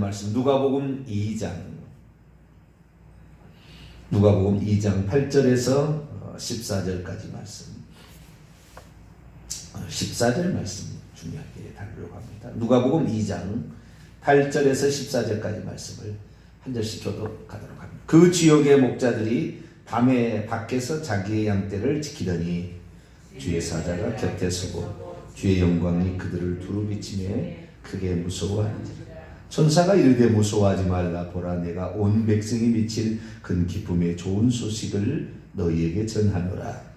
말씀 누가복음 2장 8절에서 14절까지 말씀. 14절 말씀 중요하게 다루려고 합니다. 누가복음 2장 8절에서 14절까지 말씀을 한 절씩 교독하도록 합니다. 그 지역의 목자들이 밤에 밖에서 자기의 양떼를 지키더니 주의 사자가 곁에 서고 주의 영광이 그들을 두루 비치매 크게 무서워하는지라. 천사가 이르되 무서워하지 말라. 보라, 내가 온 백성이 미칠 큰 기쁨의 좋은 소식을 너희에게 전하노라.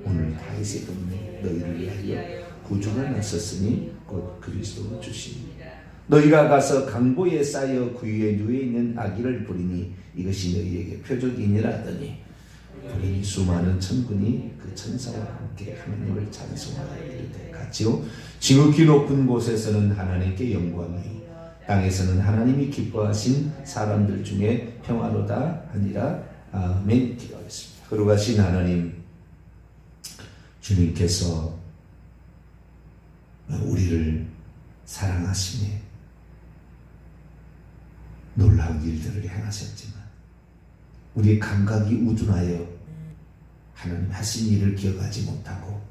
오늘 다윗의 동네 너희를 위하여 구주가 나섰으니 곧 그리스도 주시니. 너희가 가서 강보에 쌓여 구유에 누워 있는 아기를 보리니 이것이 너희에게 표적이니라 하더니 보리니 수많은 천군이 그 천사와 함께 하나님을 찬송하여 이르되 같이요 지극히 높은 곳에서는 하나님께 영광이 땅에서는 하나님이 기뻐하신 사람들 중에 평화로다 하니라. 아멘. 기도하겠습니다. 거룩하신 하나님, 주님께서 우리를 사랑하시며 놀라운 일들을 행하셨지만 우리의 감각이 우둔하여 하나님 하신 일을 기억하지 못하고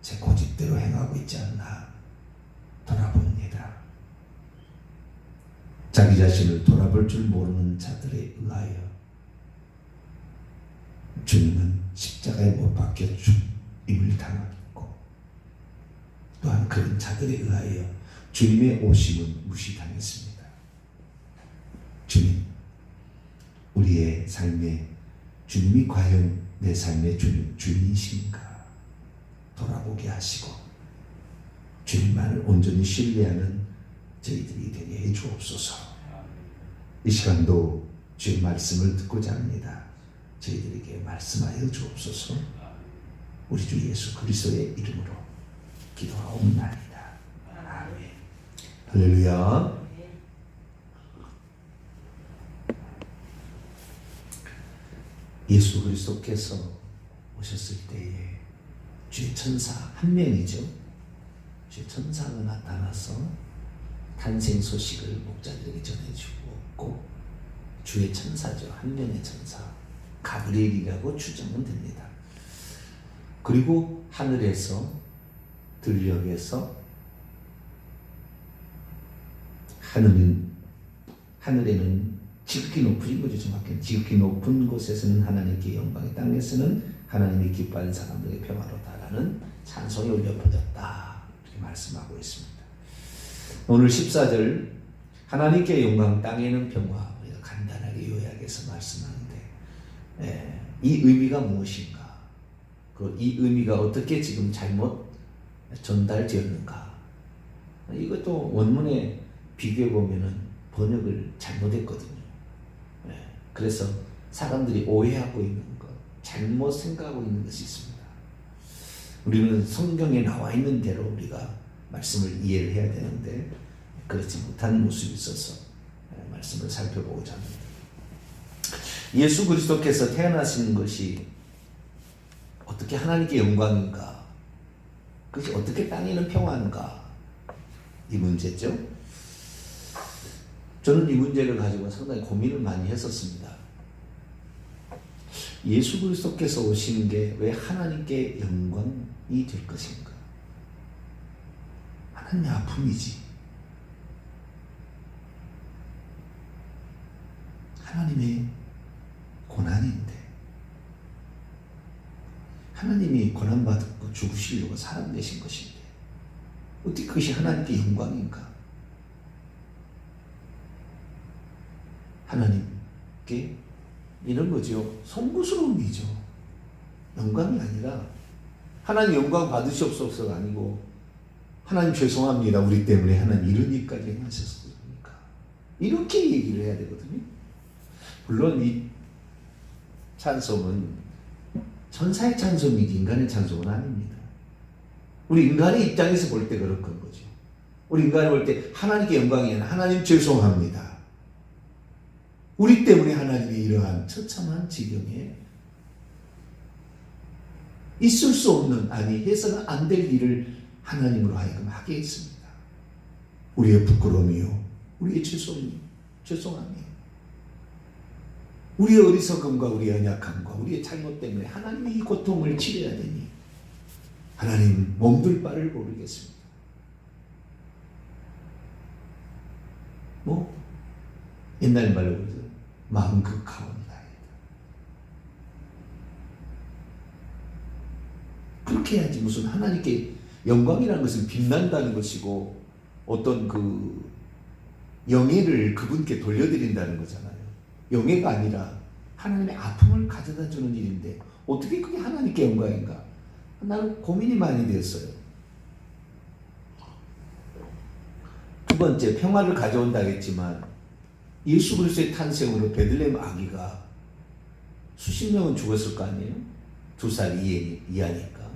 제 고집대로 행하고 있지 않나 돌아봅니다. 자기 자신을 돌아볼 줄 모르는 자들에 의하여 주님은 십자가에 못 박혀 죽임을 당하고 또한 그런 자들에 의하여 주님의 오심은 무시당했습니다. 주님, 우리의 삶에 주님이 과연 내 삶의 주인이신가 돌아보게 하시고 주님만을 온전히 신뢰하는 저희들이 되게 해 주옵소서. 이 시간도 주의 말씀을 듣고자 합니다. 저희들에게 말씀하여 주옵소서. 우리 주 예수 그리스도의 이름으로 기도하옵나이다. 아멘. 할렐루야. 예수 그리스도께서 오셨을 때에 주의 천사 한 명이죠. 주의 천사가 나타나서 탄생 소식을 목자들에게 전해주고 주의 천사죠. 한 명의 천사 가브리엘이라고 추정은 됩니다. 그리고 하늘에서 들녘에서 하늘에는 지극히 높으신 거죠. 정확히 지극히 높은 곳에서는 하나님께 영광이, 땅에서는 하나님이 기뻐하는 사람들의 평화로다라는 찬송이 울려 퍼졌다 이렇게 말씀하고 있습니다. 오늘 14절 하나님께 영광 땅에는 평화, 우리가 간단하게 요약해서 말씀하는데 이 의미가 무엇인가, 그 이 의미가 어떻게 지금 잘못 전달되었는가, 이것도 원문에 비교해 보면은 번역을 잘못했거든요. 그래서 사람들이 오해하고 있는 것, 잘못 생각하고 있는 것이 있습니다. 우리는 성경에 나와 있는 대로 우리가 말씀을 이해를 해야 되는데 그렇지 못한 모습이 있어서 말씀을 살펴보고자 합니다. 예수 그리스도께서 태어나신 것이 어떻게 하나님께 영광인가, 그것이 어떻게 땅에는 평화인가, 이 문제죠. 저는 이 문제를 가지고 상당히 고민을 많이 했었습니다. 예수 그리스도께서 오시는 게 왜 하나님께 영광이 될 것인가? 하나님의 아픔이지. 하나님의 고난인데 하나님이 고난받고 죽으시려고 사람 되신 것인데 어떻게 그것이 하나님께 영광인가? 하나님께 이런 거죠. 송구스러움이죠. 영광이 아니라 하나님 영광 받으시옵소서가 아니고 하나님 죄송합니다. 우리 때문에 하나님 이런 일까지 행하셨으니까 이렇게 얘기를 해야 되거든요. 물론 이 찬송은 천사의 찬송이지 인간의 찬송은 아닙니다. 우리 인간의 입장에서 볼 때 그런 거죠. 우리 인간이 볼 때 하나님께 영광이 아니라 하나님 죄송합니다. 우리 때문에 하나님이 이러한 처참한 지경에 있을 수 없는, 아니 해서는 안 될 일을 하나님으로 하여금 하게 했습니다. 우리의 부끄러움이요, 우리의 죄송이 죄송함이에요. 우리의 어리석음과 우리의 연약함과 우리의 잘못 때문에 하나님이 이 고통을 치러야 되니 하나님 몸둘 바를 모르겠습니다. 옛날 말로 마음 극하옵나이다. 그렇게 해야지. 무슨 하나님께 영광이라는 것은 빛난다는 것이고 어떤 그 영예를 그분께 돌려드린다는 거잖아요. 영예가 아니라 하나님의 아픔을 가져다 주는 일인데 어떻게 그게 하나님께 영광인가? 나는 고민이 많이 되었어요. 두 번째, 평화를 가져온다 했지만 예수 그리스도의 탄생으로 베들레헴 아기가 수십 명은 죽었을 거 아니에요? 2살 이하니까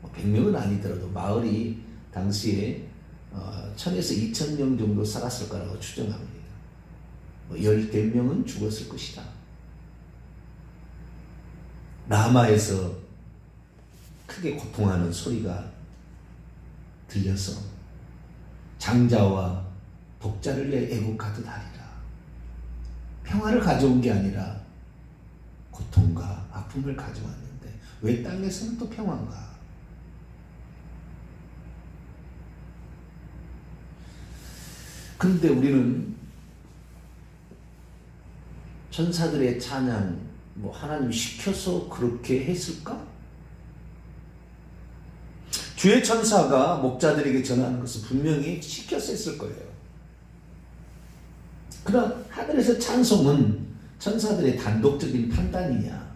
100명은 아니더라도 마을이 당시에 1000에서 2000명 정도 살았을 거라고 추정합니다. 10명은 죽었을 것이다. 라마에서 크게 고통하는 소리가 들려서 장자와 독자를 위해 애국하듯 하리라. 평화를 가져온 게 아니라 고통과 아픔을 가져왔는데 왜 땅에서는 또 평화인가? 그런데 우리는 천사들의 찬양, 하나님 시켜서 그렇게 했을까? 주의 천사가 목자들에게 전하는 것은 분명히 시켜서 했을 거예요. 그러나 하늘에서 찬송은 천사들의 단독적인 판단이냐?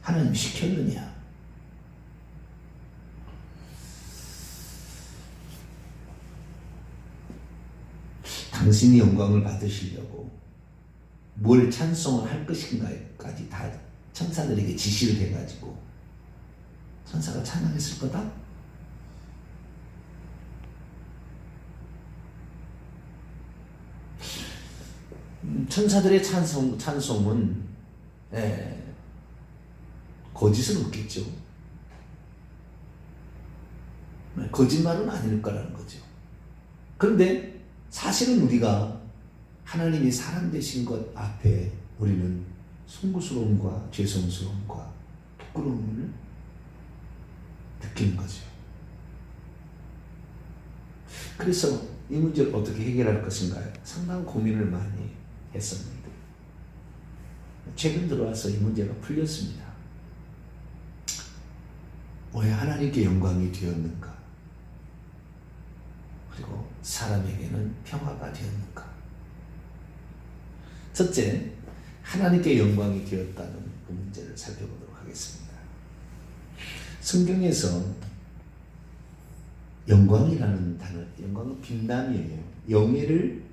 하나님 시켰느냐? 당신이 영광을 받으시려고 뭘 찬송을 할 것인가까지 다 천사들에게 지시를 해가지고 천사가 찬양했을 거다? 천사들의 찬송은 거짓은 없겠죠. 거짓말은 아닐 거라는 거죠. 그런데 사실은 우리가 하나님이 사람 되신 것 앞에 우리는 송구스러움과 죄송스러움과 부끄러움을 느끼는 거죠. 그래서 이 문제를 어떻게 해결할 것인가요? 상당한 고민을 많이 했습니다. 최근 들어와서 이 문제가 풀렸습니다. 왜 하나님께 영광이 되었는가? 그리고 사람에게는 평화가 되었는가? 첫째, 하나님께 영광이 되었다는 그 문제를 살펴보도록 하겠습니다. 성경에서 영광이라는 단어, 영광은 빛남이에요. 영예를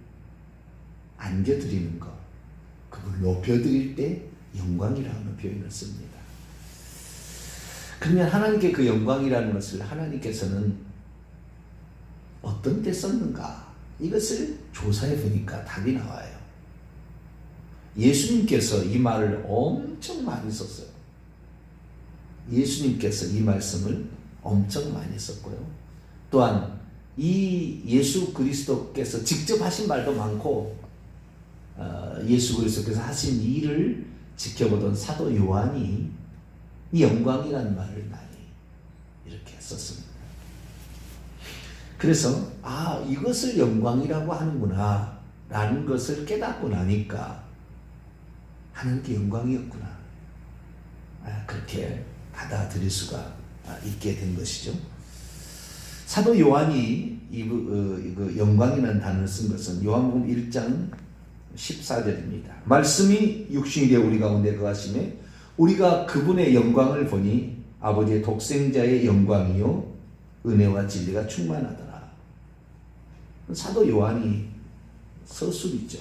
안겨드리는 것, 그걸 높여드릴 때 영광이라는 표현을 씁니다. 그러면 하나님께 그 영광이라는 것을 하나님께서는 어떤 때 썼는가? 이것을 조사해 보니까 답이 나와요. 예수님께서 이 말을 엄청 많이 썼어요. 예수님께서 이 말씀을 엄청 많이 썼고요. 또한 이 예수 그리스도께서 직접 하신 말도 많고 예수 그리스도께서 하신 일을 지켜보던 사도 요한이 이 영광이라는 말을 많이 이렇게 썼습니다. 그래서 이것을 영광이라고 하는구나 라는 것을 깨닫고 나니까 하나님께 영광이었구나 그렇게 받아들일 수가 있게 된 것이죠. 사도 요한이 이 영광이라는 단어를 쓴 것은 요한복음 1장 14절입니다. 말씀이 육신이 되어 우리 가운데 거하심에 우리가 그분의 영광을 보니 아버지의 독생자의 영광이요 은혜와 진리가 충만하더라. 사도 요한이 서술이죠.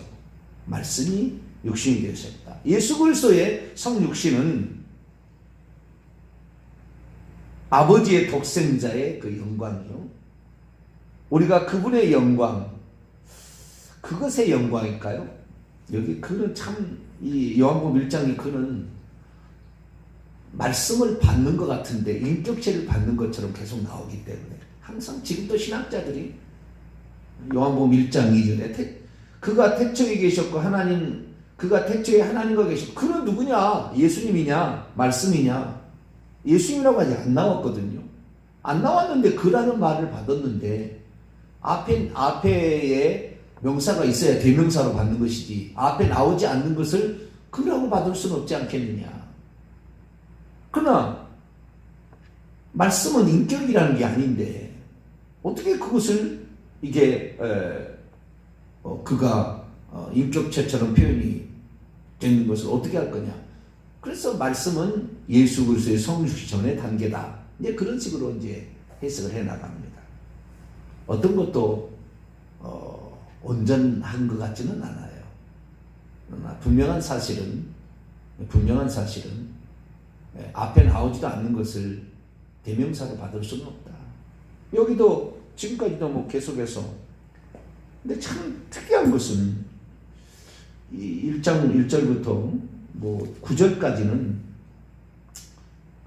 말씀이 육신이 되셨다. 예수 그리스도의 성육신은 아버지의 독생자의 그 영광이요. 우리가 그분의 영광, 그것의 영광일까요? 여기 그는 참, 이 요한복음 1장이 그는 말씀을 받는 것 같은데 인격체를 받는 것처럼 계속 나오기 때문에 항상 지금도 신학자들이 요한복음 1장 2절에 그가 태초에 계셨고 그가 태초에 하나님과 계셨고, 그는 누구냐? 예수님이냐? 말씀이냐? 예수님이라고 아직 안 나왔거든요. 안 나왔는데 그라는 말을 받았는데, 앞에에 명사가 있어야 대명사로 받는 것이지, 앞에 나오지 않는 것을 그라고 받을 수는 없지 않겠느냐. 그러나 말씀은 인격이라는 게 아닌데 어떻게 그것을 이게 그가 인격체처럼 표현이 되는 것을 어떻게 할 거냐. 그래서 말씀은 예수 그리스도의 성육신 전의 단계다. 이제 그런 식으로 이제 해석을 해 나갑니다. 어떤 것도 온전한 것 같지는 않아요. 그러나 분명한 사실은 앞에 나오지도 않는 것을 대명사로 받을 수는 없다. 여기도 지금까지도 뭐 계속해서, 근데 참 특이한 것은 이 1장 1절부터 뭐 9절까지는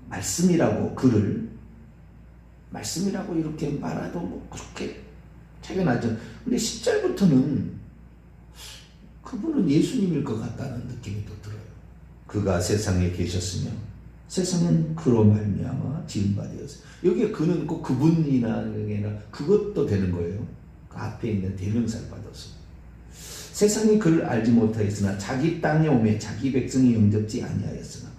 말씀이라고, 글을 말씀이라고 이렇게 말해도 뭐 그렇게 차이가 나죠. 근데 10절부터는 그분은 예수님일 것 같다는 느낌이 또 들어요. 그가 세상에 계셨으며 세상은 그로 말미암아 지은 바 되었어요. 여기에 그는 꼭 그분이나 그것도 되는 거예요. 그 앞에 있는 대명사를 받아서. 세상이 그를 알지 못하였으나 자기 땅에 오매 자기 백성이 영접지 아니하였으나,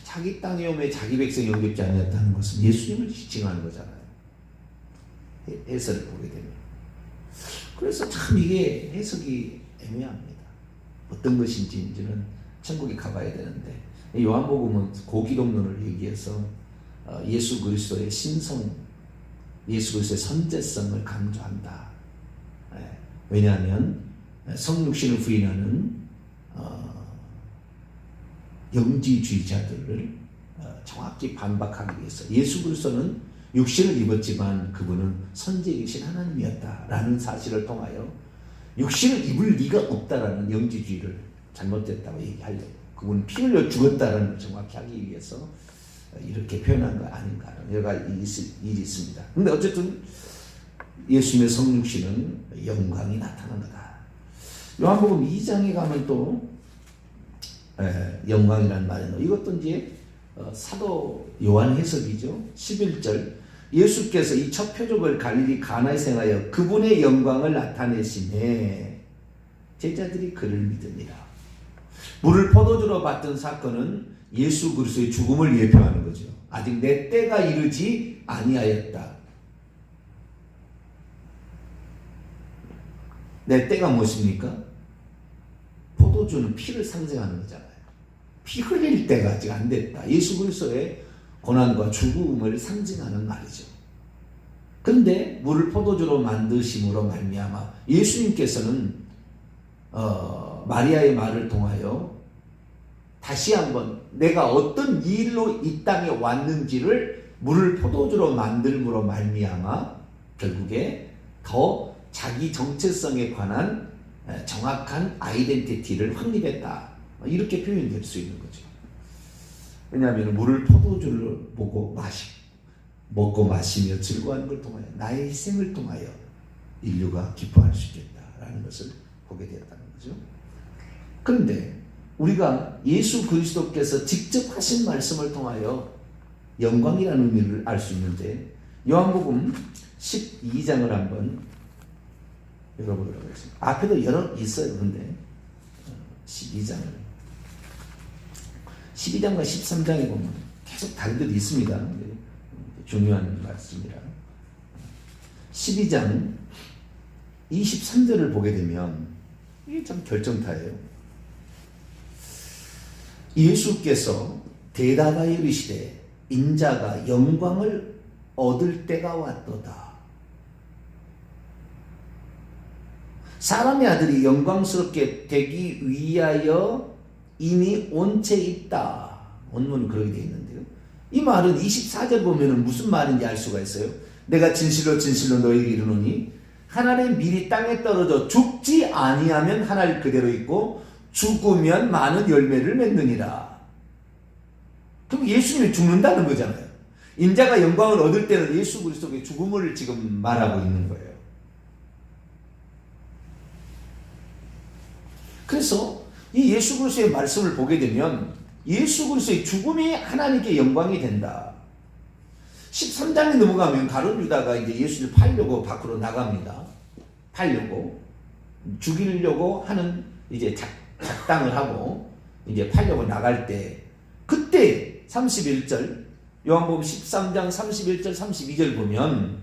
자기 땅에 오매 자기 백성이 영접지 아니하였다는 것은 예수님을 지칭하는 거잖아요. 해설을 보게 되면. 그래서 참 이게 해석이 애매합니다. 어떤 것인지는 천국에 가봐야 되는데, 요한복음은 고기독론을 얘기해서 예수 그리스도의 신성, 예수 그리스도의 선제성을 강조한다. 왜냐하면 성육신을 부인하는 영지주의자들을 정확히 반박하기 위해서, 예수 그리스도는 육신을 입었지만 그분은 선지이신 하나님이었다라는 사실을 통하여 육신을 입을 리가 없다라는 영지주의를 잘못됐다고 얘기하려고, 그분은 피 흘려 죽었다라는 걸 정확히 하기 위해서 이렇게 표현한 거 아닌가, 여러 가지 일이 있습니다. 근데 어쨌든 예수님의 성육신은 영광이 나타난 거다. 요한복음 2장에 가면 또 영광이라는 말은, 이것도 이제 사도 요한 해석이죠. 11절, 예수께서 이 첫 표적을 갈릴리 가나에서 행하여 그분의 영광을 나타내시매 제자들이 그를 믿으니라. 물을 포도주로 받던 사건은 예수 그리스도의 죽음을 예표하는 거죠. 아직 내 때가 이르지 아니하였다. 내 때가 무엇입니까? 포도주는 피를 상징하는 거잖아요. 피 흘릴 때가 아직 안 됐다. 예수 그리스도의 고난과 죽음을 상징하는 말이죠. 그런데 물을 포도주로 만드심으로 말미암아 예수님께서는 마리아의 말을 통하여 다시 한번 내가 어떤 일로 이 땅에 왔는지를 물을 포도주로 만들므로 말미암아 결국에 더 자기 정체성에 관한 정확한 아이덴티티를 확립했다. 이렇게 표현될 수 있는 거죠. 왜냐하면 물을 포도주를 먹고 마시며 즐거워하는 걸 통하여 나의 희생을 통하여 인류가 기뻐할 수 있겠다라는 것을 보게 되었다는 거죠. 그런데 우리가 예수 그리스도께서 직접 하신 말씀을 통하여 영광이라는 의미를 알 수 있는데, 요한복음 12장을 한번 열어보도록 하겠습니다. 앞에도 여러 있어요. 그런데 12장과 13장에 보면 계속 다른 데도 있습니다. 중요한 말씀이라. 12장 23절을 보게 되면 이게 참 결정타예요. 예수께서 대답하여 이르시되 인자가 영광을 얻을 때가 왔도다. 사람의 아들이 영광스럽게 되기 위하여 이미 온 채 있다. 원문은 그렇게 되어 있는데요. 이 말은 24절 보면 무슨 말인지 알 수가 있어요. 내가 진실로 진실로 너희에게 이르노니 한 알의 밀이 땅에 떨어져 죽지 아니하면 한 알 그대로 있고 죽으면 많은 열매를 맺느니라. 그럼 예수님이 죽는다는 거잖아요. 인자가 영광을 얻을 때는 예수 그리스도의 죽음을 지금 말하고 있는 거예요. 그래서 이 예수 그리스도의 말씀을 보게 되면 예수 그리스도의 죽음이 하나님께 영광이 된다. 13장에 넘어가면 가룟 유다가 이제 예수를 팔려고 밖으로 나갑니다. 팔려고 죽이려고 하는 이제 작당을 하고 이제 팔려고 나갈 때, 그때 31절 요한복음 13장 31절 32절 보면,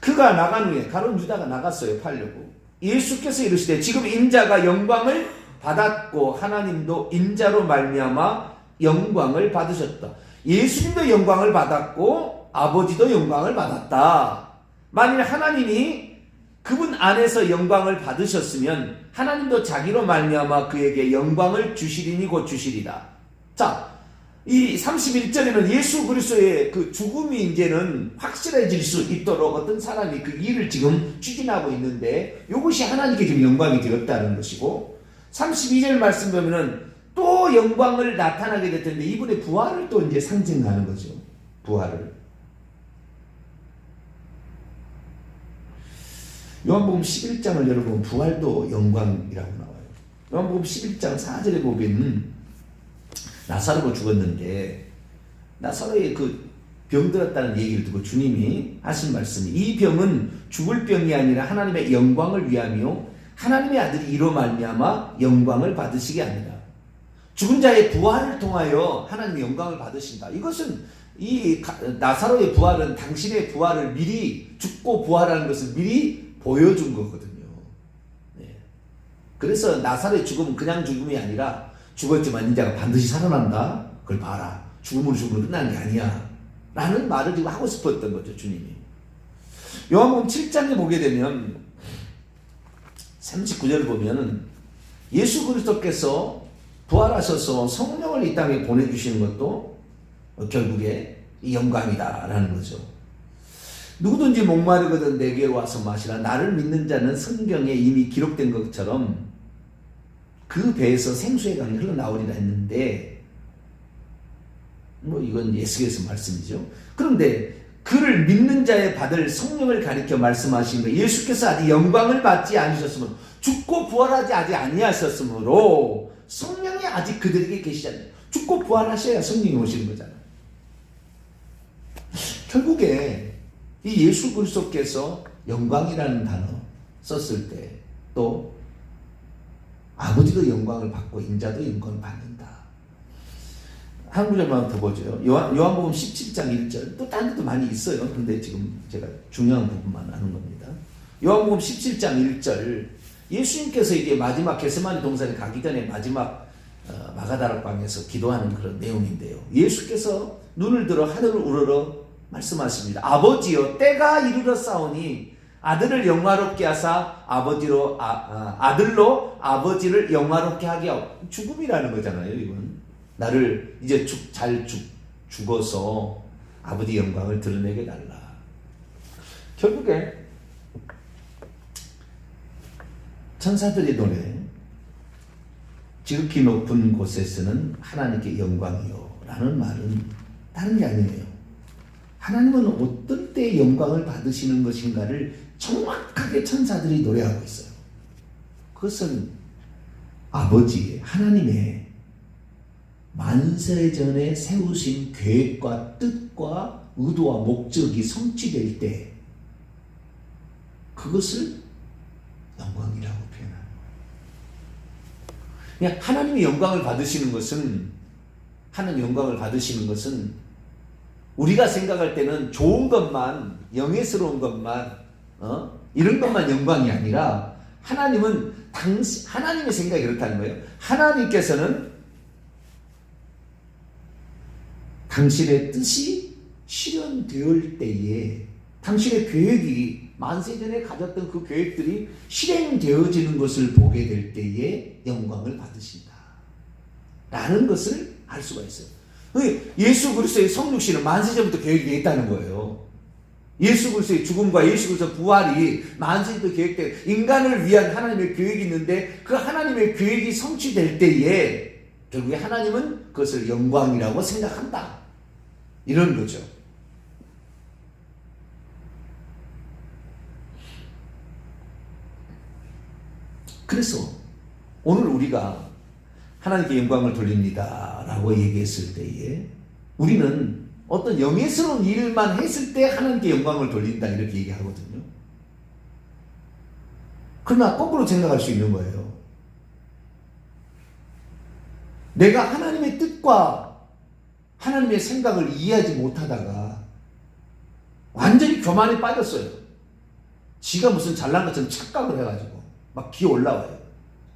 그가 나간 후에 가룟 유다가 나갔어요. 팔려고. 예수께서 이르시되 지금 인자가 영광을 받았고 하나님도 인자로 말미암아 영광을 받으셨다. 예수님도 영광을 받았고 아버지도 영광을 받았다. 만일 하나님이 그분 안에서 영광을 받으셨으면 하나님도 자기로 말미암아 그에게 영광을 주시리니 곧 주시리라. 자, 이 31절에는 예수 그리스도의 그 죽음이 이제는 확실해질 수 있도록 어떤 사람이 그 일을 지금 추진하고 있는데, 이것이 하나님께 지금 영광이 되었다는 것이고, 32절 말씀 보면은 또 영광을 나타나게 될 텐데, 이분의 부활을 또 이제 상징하는 거죠. 부활을. 요한복음 11장을 열어보면 부활도 영광이라고 나와요. 요한복음 11장 4절에 보면 나사로가 죽었는데, 나사로의 그 병들었다는 얘기를 듣고 주님이 하신 말씀이, 이 병은 죽을 병이 아니라 하나님의 영광을 위하며 하나님의 아들이 이로 말미암아 영광을 받으시게 합니다. 죽은 자의 부활을 통하여 하나님의 영광을 받으신다. 이것은 이 나사로의 부활은 당신의 부활을 미리, 죽고 부활하는 것을 미리 보여준 거거든요. 네. 그래서 나사로의 죽음은 그냥 죽음이 아니라 죽었지만 인자가 반드시 살아난다. 그걸 봐라. 죽음으로 끝난 게 아니야. 라는 말을 지금 하고 싶었던 거죠, 주님이. 요한복음 7장에 보게 되면 39절을 보면 예수 그리스도께서 부활하셔서 성령을 이 땅에 보내주시는 것도 결국에 영광이다라는 거죠. 누구든지 목마르거든 내게로 와서 마시라. 나를 믿는 자는 성경에 이미 기록된 것처럼 그 배에서 생수의 강이 흘러나오리라 했는데, 뭐 이건 예수께서 말씀이죠. 그런데 그를 믿는 자에 받을 성령을 가리켜 말씀하신 거예요. 예수께서 아직 영광을 받지 않으셨으므로, 죽고 부활하지 아직 아니하셨으므로 성령이 아직 그들에게 계시지 않아요. 죽고 부활하셔야 성령이 오시는 거잖아요. 결국에 이 예수 그리스도께서 영광이라는 단어 썼을 때 또 아버지도 영광을 받고 인자도 영광을 받는다. 한 구절만 더 보죠. 요한복음 17장 1절. 또 다른 데도 많이 있어요. 근데 지금 제가 중요한 부분만 하는 겁니다. 요한복음 17장 1절. 예수님께서 이제 마지막 겟세마네 동산에 가기 전에 마지막 마가다락방에서 기도하는 그런 내용인데요. 예수께서 눈을 들어 하늘을 우러러 말씀하십니다. 아버지여, 때가 이르렀사오니 아들을 영화롭게 하사 아들로 아버지를 영화롭게 하게 하고. 죽음이라는 거잖아요. 이건 나를 이제 죽어서 아버지 영광을 드러내게 달라. 결국에 천사들의 노래, 지극히 높은 곳에서는 하나님께 영광이요 라는 말은 다른 게 아니에요. 하나님은 어떤 때 영광을 받으시는 것인가를 정확하게 천사들이 노래하고 있어요. 그것은 아버지 하나님의 만세전에 세우신 계획과 뜻과 의도와 목적이 성취될 때 그것을 영광이라고 표현합니다. 그냥 하나님의 영광을 받으시는 것은, 하나님 영광을 받으시는 것은 우리가 생각할 때는 좋은 것만, 영예스러운 것만, 이런 것만 영광이 아니라, 하나님은 하나님의 생각이 그렇다는 거예요. 하나님께서는 당신의 뜻이 실현되올 때에 당신의 계획이 만세전에 가졌던 그 계획들이 실행되어지는 것을 보게 될 때에 영광을 받으신다 라는 것을 알 수가 있어요. 예수 그리스도의 성육신은 만세전부터 계획이 되어 있다는 거예요. 예수 그리스도의 죽음과 예수 그리스도의 부활이 만세전부터 계획되어, 인간을 위한 하나님의 계획이 있는데 그 하나님의 계획이 성취될 때에 결국에 하나님은 그것을 영광이라고 생각한다, 이런 거죠. 그래서 오늘 우리가 하나님께 영광을 돌립니다 라고 얘기했을 때에 우리는 어떤 영예스러운 일만 했을 때 하나님께 영광을 돌린다 이렇게 얘기하거든요. 그러나 거꾸로 생각할 수 있는 거예요. 내가 하나님의 뜻과 하나님의 생각을 이해하지 못하다가 완전히 교만에 빠졌어요. 지가 무슨 잘난 것처럼 착각을 해가지고 막 기어 올라와요.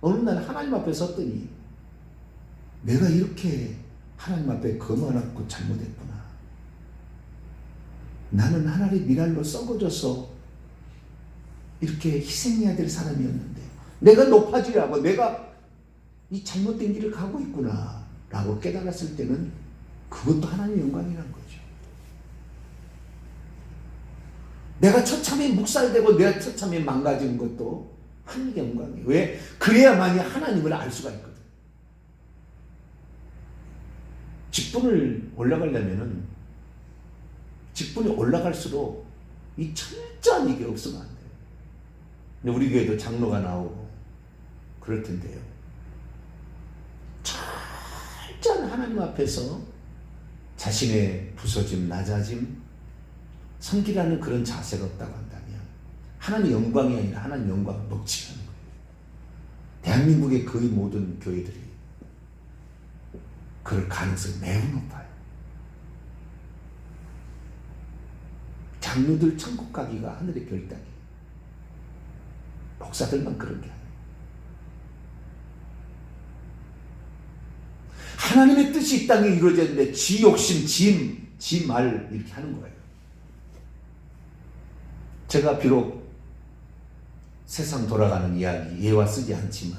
어느 날 하나님 앞에 섰더니 내가 이렇게 하나님 앞에 거만하고 잘못했구나. 나는 하나님의 미랄로 썩어져서 이렇게 희생해야 될 사람이었는데 내가 높아지려고 내가 이 잘못된 길을 가고 있구나 라고 깨달았을 때는 그것도 하나님의 영광이라는 거죠. 내가 처참히 묵살되고 내가 처참히 망가진 것도 하나님의 영광이에요. 왜? 그래야만이 하나님을 알 수가 있거든. 직분을 올라가려면은 직분이 올라갈수록 이 철저한 이게 없으면 안 돼요. 근데 우리 교회도 장로가 나오고 그럴 텐데요. 철저한 하나님 앞에서 자신의 부서짐, 낮아짐, 섬기라는 그런 자세가 없다고 한다면 하나님 영광이 아니라 하나님 영광을 먹지 않는 거예요. 대한민국의 거의 모든 교회들이 그럴 가능성이 매우 높아요. 장로들 천국 가기가 하늘의 별 따기. 목사들만 그런 게 아니에요. 하나님의 뜻이 이 땅에 이루어졌는데 지 욕심, 지 말 이렇게 하는 거예요. 제가 비록 세상 돌아가는 이야기 예와 쓰지 않지만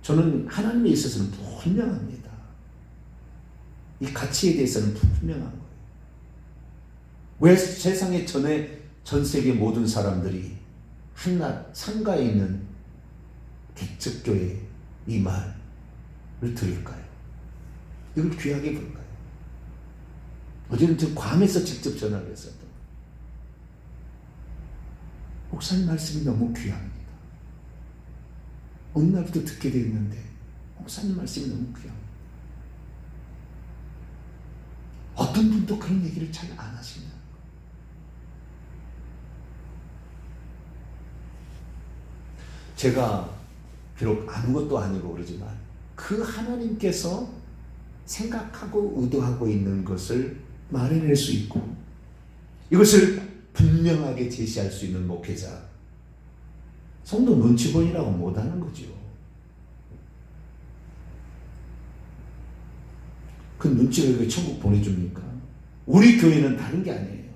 저는 하나님에 있어서는 분명합니다. 이 가치에 대해서는 분명한 거예요. 왜 세상에 전 세계 모든 사람들이 한낱 상가에 있는 개척교회 이 말을 들을까요? 이걸 귀하게 볼까요? 어제는 저 괌에서 직접 전화를 했었던 목사님 말씀이 너무 귀합니다. 어느 날부터 듣게 되었는데 목사님 말씀이 너무 귀합니다. 어떤 분도 그런 얘기를 잘 안 하십니다. 제가 비록 아무것도 아니고 그러지만 그 하나님께서 생각하고 의도하고 있는 것을 말해낼 수 있고 이것을 분명하게 제시할 수 있는 목회자, 성도 눈치 보이라고 못하는 거죠. 그 눈치를 왜 천국 보내줍니까? 우리 교회는 다른 게 아니에요.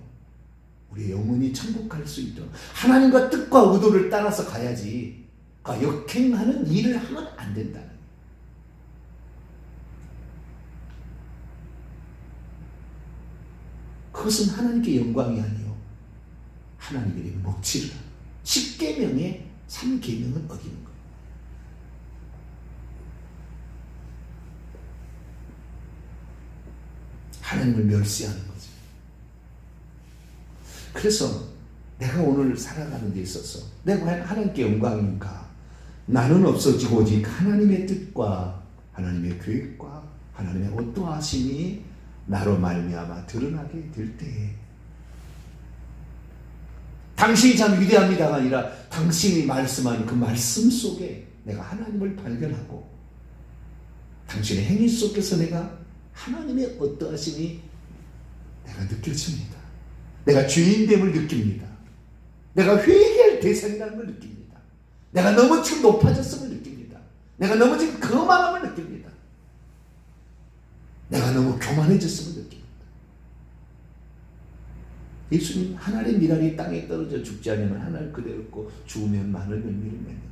우리 영혼이 천국 갈 수 있도록 하나님과 뜻과 의도를 따라서 가야지 역행하는 일을 하면 안 된다는 거예요. 그것은 하나님께 영광이 아니요 하나님에게 먹칠을 하는 10계명의 3계명은 어기는 거예요. 하나님을 멸시하는 거죠. 그래서 내가 오늘 살아가는 데 있어서 내가 하나님께 영광인가? 나는 없어지고 오직 하나님의 뜻과 하나님의 계획과 하나님의 어떠하심이 나로 말미암아 드러나게 될 때에 당신이 참 위대합니다가 아니라 당신이 말씀하는 그 말씀 속에 내가 하나님을 발견하고 당신의 행위 속에서 내가 하나님의 어떠하심이 내가 느껴집니다. 내가 죄인됨을 느낍니다. 내가 회개할 대상이라는 걸 느낍니다. 내가 너무 지금 높아졌음을 느낍니다. 내가 너무 지금 거만함을 느낍니다. 내가 너무 교만해졌음을 느낍니다. 예수님 하늘의 미랄이 땅에 떨어져 죽지 않으면 하늘 그대로 있고 죽으면 많은 열매를 맺는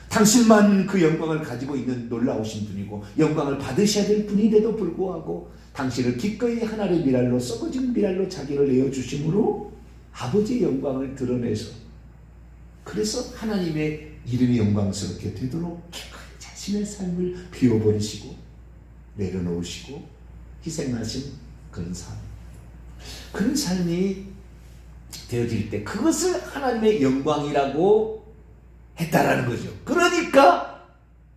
당신만 그 영광을 가지고 있는 놀라우신 분이고 영광을 받으셔야 될 분인데도 불구하고 당신을 기꺼이 하늘의 미랄로 썩어진 미랄로 자기를 내어주심으로 아버지의 영광을 드러내서 그래서 하나님의 이름이 영광스럽게 되도록 자신의 삶을 비워버리시고 내려놓으시고 희생하신 그런 삶, 그런 삶이 되어질 때 그것을 하나님의 영광이라고 했다라는 거죠. 그러니까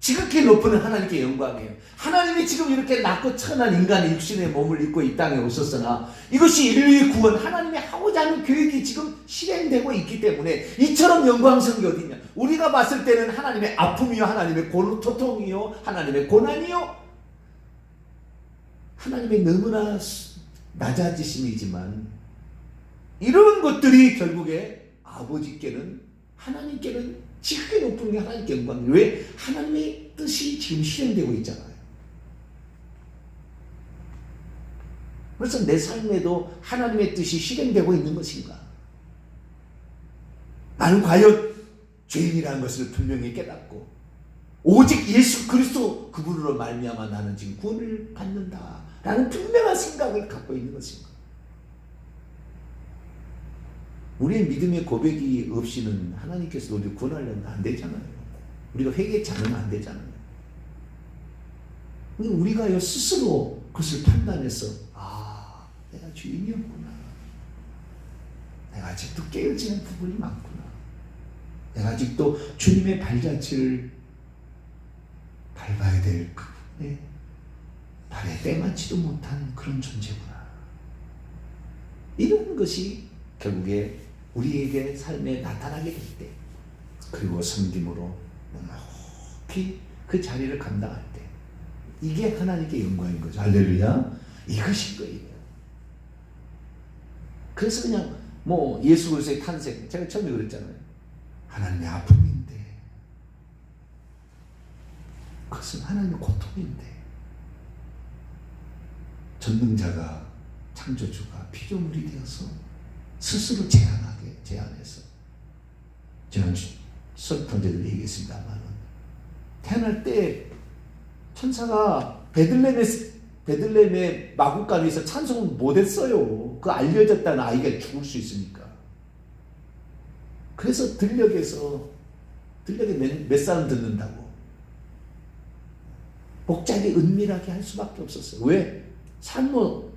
지극히 높은 하나님께 영광이에요. 하나님이 지금 이렇게 낮고 천한 인간의 육신의 몸을 입고 이 땅에 오셨으나 이것이 인류의 구원, 하나님이 하고자 하는 계획이 지금 실행되고 있기 때문에 이처럼 영광스러운 게 어디냐. 우리가 봤을 때는 하나님의 아픔이요, 하나님의 고통이요, 하나님의 고난이요, 하나님의 너무나 낮아지심이지만 이런 것들이 결국에 아버지께는, 하나님께는 지극히 높은 게 하나님께 영광이에요. 왜? 하나님의 뜻이 지금 실행되고 있잖아요. 그래서 내 삶에도 하나님의 뜻이 실행되고 있는 것인가? 나는 과연 죄인이라는 것을 분명히 깨닫고 오직 예수 그리스도 그분으로 말미암아 나는 지금 구원을 받는다라는 분명한 생각을 갖고 있는 것인가? 우리의 믿음의 고백이 없이는 하나님께서 우리를 구원하려면 안 되잖아요. 우리가 회개치 않으면 안 되잖아요. 우리가 스스로 그것을 판단해서 내가 죄인이었구나. 내가 아직도 깨어지는 부분이 많구나. 내가 아직도 주님의 발자취를 밟아야 될 그분의 발에 때맞지도 못한 그런 존재구나. 이런 것이 결국에 우리에게 삶에 나타나게 될 때, 그리고 섬김으로 높이 그 자리를 감당할 때, 이게 하나님께 영광인 거죠. 할렐루야. 이것인 거예요. 그래서 그냥 예수 그리스도의 탄생, 제가 처음에 그랬잖아요. 하나님의 아픔인데, 그것은 하나님의 고통인데, 전능자가, 창조주가 피조물이 되어서 스스로 제안해서, 지난 설탕제도 얘기했습니다만, 태어날 때 천사가 베들레헴의 마구간에서 찬송을 못했어요. 그 알려졌다는 아이가 죽을 수 있으니까. 그래서 들녘에 몇 사람 듣는다고 복잡하게 은밀하게 할 수밖에 없었어요. 왜? 산모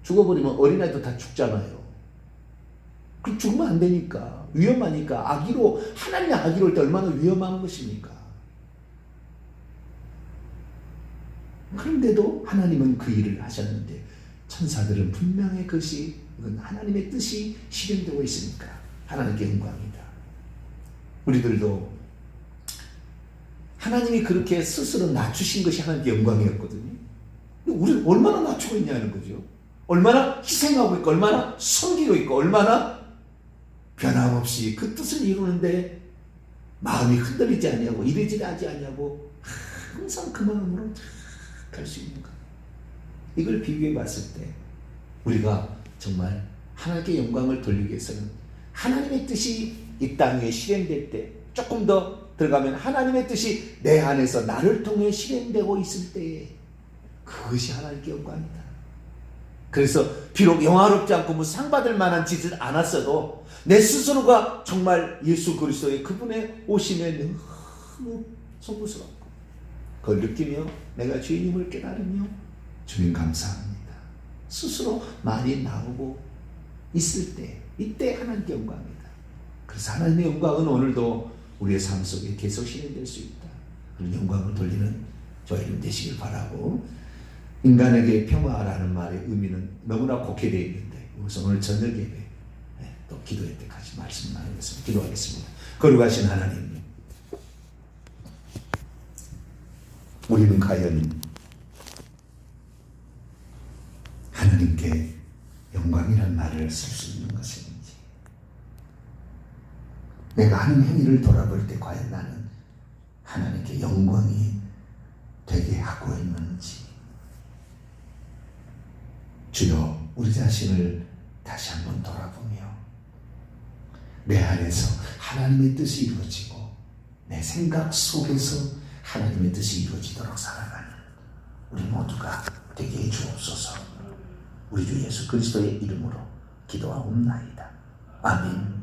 죽어버리면 어린아이도 다 죽잖아요. 그 죽으면 안 되니까, 위험하니까. 하나님의 아기로 올 때 얼마나 위험한 것입니까? 그런데도 하나님은 그 일을 하셨는데, 천사들은 분명히 이건 하나님의 뜻이 실현되고 있으니까 하나님께 영광이다. 우리들도 하나님이 그렇게 스스로 낮추신 것이 하나님께 영광이었거든요. 우리는 얼마나 낮추고 있냐는 거죠. 얼마나 희생하고 있고, 얼마나 섬기고 있고, 얼마나 변함없이 그 뜻을 이루는데 마음이 흔들리지 아니하고 이래지리 하지 아니하고 항상 그 마음으로 갈 수 있는가. 이걸 비교해 봤을 때 우리가 정말 하나님께 영광을 돌리기 위해서는 하나님의 뜻이 이 땅 위에 실행될 때, 조금 더 들어가면 하나님의 뜻이 내 안에서 나를 통해 실행되고 있을 때, 그것이 하나님께 영광이다. 그래서 비록 영화롭지 않고 상 받을 만한 짓을 안 했어도 내 스스로가 정말 예수 그리스도의 그분의 오심에 너무 송구스럽고 그걸 느끼며 내가 죄인임을 깨달으며 주님 감사합니다. 스스로 말이 나오고 있을 때, 이때 하나님께 영광이다. 그래서 하나님의 영광은 오늘도 우리의 삶 속에 계속 실현될 수 있다. 그런 영광을 돌리는 저희는 되시길 바라고, 인간에게 평화라는 말의 의미는 너무나 곡해되어 있는데, 그래서 오늘 저녁 예배 또 기도회 때까지 말씀 나누겠습니다. 기도하겠습니다. 거룩하신 하나님, 우리는 과연 하나님께 영광이라는 말을 쓸 수 있는 것인지, 내가 하는 행위를 돌아볼 때 과연 나는 하나님께 영광이 되게 하고 있는지, 주여 우리 자신을 다시 한번 돌아보며 내 안에서 하나님의 뜻이 이루어지고 내 생각 속에서 하나님의 뜻이 이루어지도록 살아가는 우리 모두가 되게 해주옵소서. 우리 주 예수 그리스도의 이름으로 기도하옵나이다. 아멘.